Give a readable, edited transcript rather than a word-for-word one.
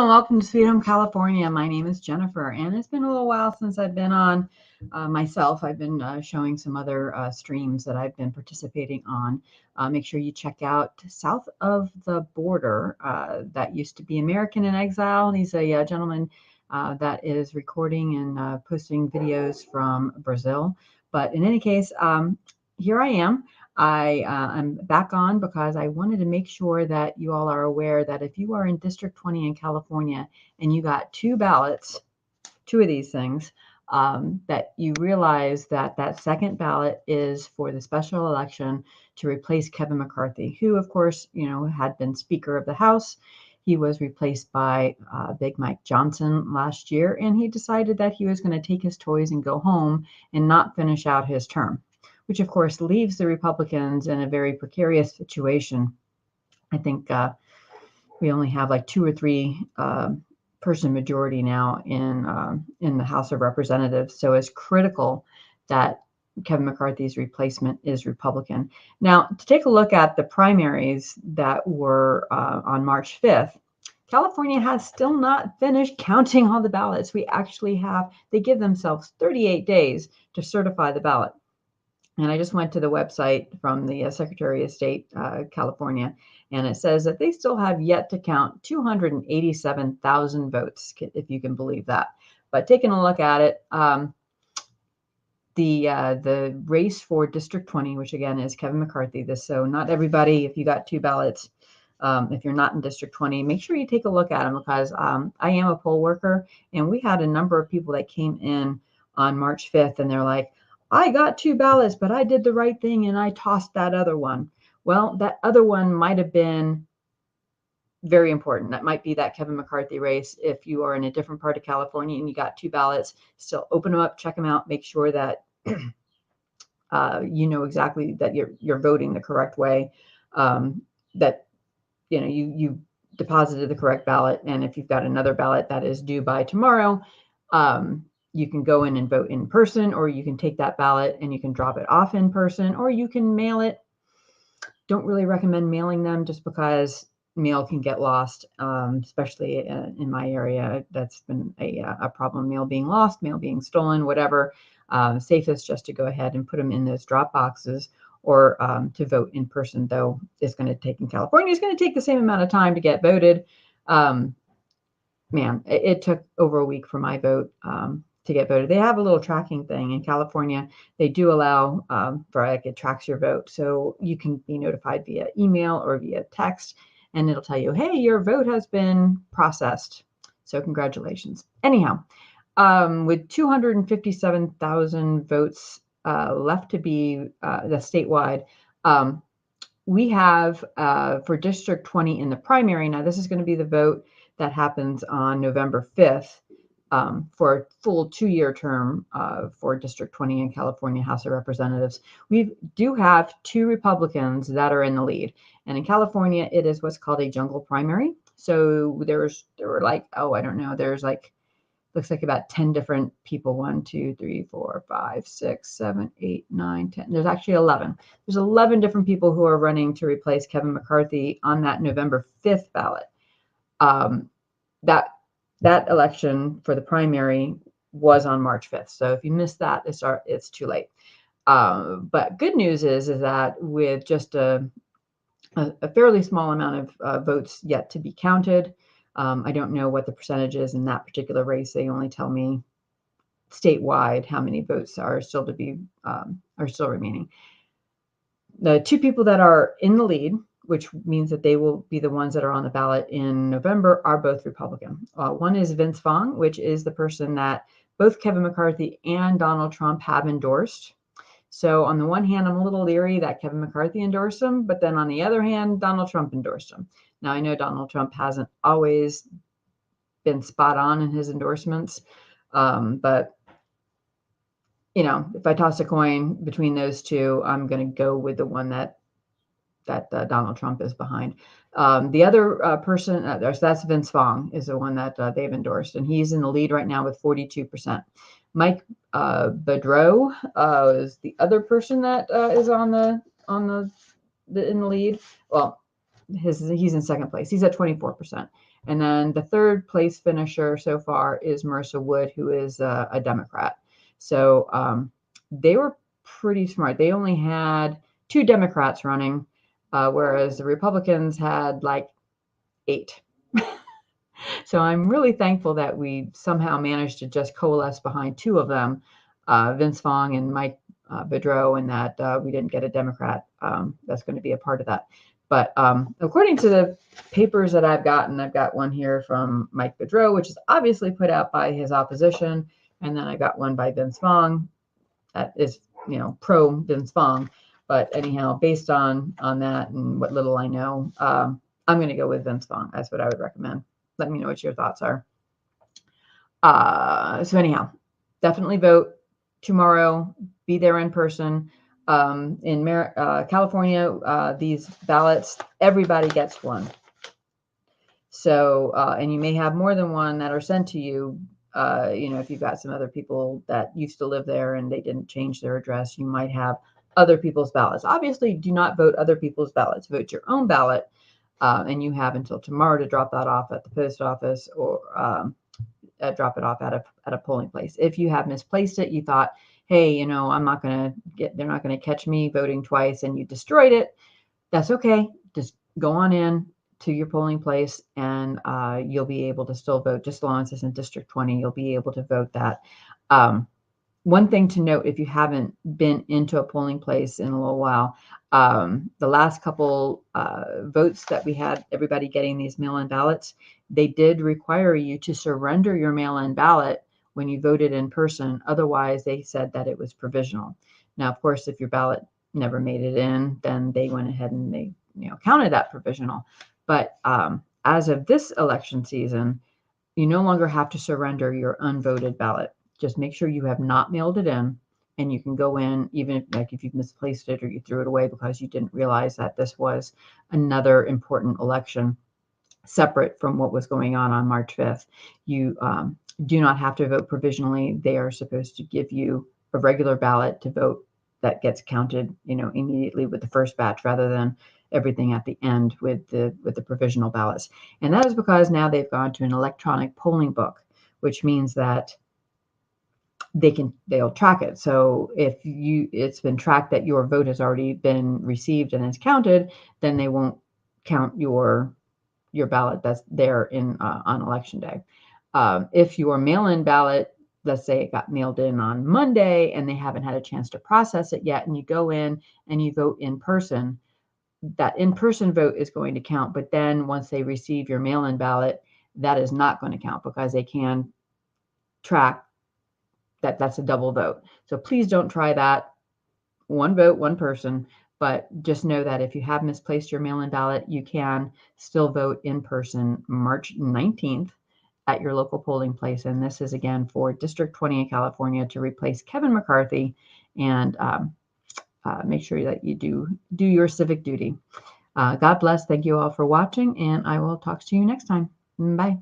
and welcome to Sweet Home California. My name is Jennifer, and it's been a little while since I've been on myself. I've been showing some other streams that I've been participating on. Make sure you check out South of the Border. That used to be American in Exile. He's a gentleman that is recording and posting videos from Brazil. But in any case, here I am. I'm back on because I wanted to make sure that you all are aware that if you are in District 20 in California and you got two ballots, two of these things, that you realize that that second ballot is for the special election to replace Kevin McCarthy, who, of course, had been Speaker of the House. He was replaced by Big Mike Johnson last year, and he decided that he was going to take his toys and go home and not finish out his term, which of course leaves the Republicans in a very precarious situation. I think we only have like 2 or 3 person majority now in the House of Representatives. So it's critical that Kevin McCarthy's replacement is Republican. Now, to take a look at the primaries that were on March 5th, California has still not finished counting all the ballots. They give themselves 38 days to certify the ballot. And I just went to the website from the Secretary of State, California, and it says that they still have yet to count 287,000 votes, if you can believe that. But taking a look at it, the race for District 20, which again is Kevin McCarthy. So not everybody, if you got 2 ballots, if you're not in District 20, make sure you take a look at them, because I am a poll worker, and we had a number of people that came in on March 5th, and they're like, I got 2 ballots, but I did the right thing and I tossed that other one. Well, that other one might have been very important. That might be that Kevin McCarthy race. If you are in a different part of California and you got 2 ballots, still open them up, check them out, make sure that you know exactly that you're voting the correct way, that you deposited the correct ballot. And if you've got another ballot that is due by tomorrow, you can go in and vote in person, or you can take that ballot and you can drop it off in person, or you can mail it. Don't really recommend mailing them just because mail can get lost, especially in my area. That's been a problem, mail being lost, mail being stolen, whatever. Safest just to go ahead and put them in those drop boxes, or to vote in person, though it's going to take in California, it's going to take the same amount of time to get voted. Man, it took over a week for my vote to get voted. They have a little tracking thing in California. They do allow it tracks your vote. So you can be notified via email or via text, and it'll tell you, hey, your vote has been processed. So congratulations. Anyhow, with 257,000 votes left to be the statewide, we have for District 20 in the primary. Now, this is going to be the vote that happens on November 5th. For a full 2-year term for District 20 in California House of Representatives. We do have 2 Republicans that are in the lead. And in California, it is what's called a jungle primary. So there were like, I don't know, there's like, looks like about 10 different people. 1, 2, 3, 4, 5, 6, 7, 8, 9, 10. There's actually 11. There's 11 different people who are running to replace Kevin McCarthy on that November 5th ballot. That election for the primary was on March 5th. So if you missed that, it's too late. But good news is that with just a fairly small amount of votes yet to be counted, I don't know what the percentage is in that particular race. They only tell me statewide how many votes are still remaining. The 2 people that are in the lead, which means that they will be the ones that are on the ballot in November, are both Republican. One is Vince Vaughn, which is the person that both Kevin McCarthy and Donald Trump have endorsed. So on the one hand, I'm a little leery that Kevin McCarthy endorsed him, but then on the other hand, Donald Trump endorsed him. Now, I know Donald Trump hasn't always been spot on in his endorsements, but if I toss a coin between those 2, I'm going to go with the one that Donald Trump is behind. The other person, that's Vince Vaughn, is the one that they've endorsed, and he's in the lead right now with 42%. Mike Boudreau is the other person that is in the lead. Well, he's in second place. He's at 24%. And then the third place finisher so far is Marissa Wood, who is a Democrat. So they were pretty smart. They only had 2 Democrats running, whereas the Republicans had like 8. So I'm really thankful that we somehow managed to just coalesce behind 2 of them, Vince Vaughn and Mike Boudreau, and that we didn't get a Democrat that's going to be a part of that. But according to the papers that I've got one here from Mike Boudreau, which is obviously put out by his opposition, and then I got one by Vince Vaughn that is, pro Vince Vaughn. But anyhow, based on that and what little I know, I'm going to go with Vince Vaughn. That's what I would recommend. Let me know what your thoughts are. So anyhow, definitely vote tomorrow. Be there in person. In California, these ballots, everybody gets one. So, and you may have more than one that are sent to you. If you've got some other people that used to live there and they didn't change their address, you might have other people's ballots. Obviously, do not vote other people's ballots. Vote your own ballot, and you have until tomorrow to drop that off at the post office or drop it off at a polling place. If you have misplaced it, you thought, hey, they're not going to catch me voting twice, and you destroyed it. That's okay. Just go on in to your polling place, and you'll be able to still vote. Just as long as it's in District 20, you'll be able to vote that. One thing to note, if you haven't been into a polling place in a little while, the last couple votes that we had, everybody getting these mail-in ballots, they did require you to surrender your mail-in ballot when you voted in person. Otherwise, they said that it was provisional. Now, of course, if your ballot never made it in, then they went ahead and they counted that provisional. But as of this election season, you no longer have to surrender your unvoted ballot. Just make sure you have not mailed it in, and you can go in, even if you've misplaced it or you threw it away because you didn't realize that this was another important election separate from what was going on March 5th. You do not have to vote provisionally. They are supposed to give you a regular ballot to vote that gets counted, immediately with the first batch, rather than everything at the end with the provisional ballots. And that is because now they've gone to an electronic polling book, which means that they'll track it. So if it's been tracked that your vote has already been received and is counted, then they won't count your ballot that's there on election day. If your mail-in ballot, let's say it got mailed in on Monday and they haven't had a chance to process it yet, and you go in and you vote in person, that in-person vote is going to count. But then once they receive your mail-in ballot, that is not going to count because they can track that's a double vote. So please don't try that. One vote, one person. But just know that if you have misplaced your mail-in ballot, you can still vote in person March 19th at your local polling place. And this is again for District 20 in California to replace Kevin McCarthy, and make sure that you do your civic duty. God bless. Thank you all for watching, and I will talk to you next time. Bye.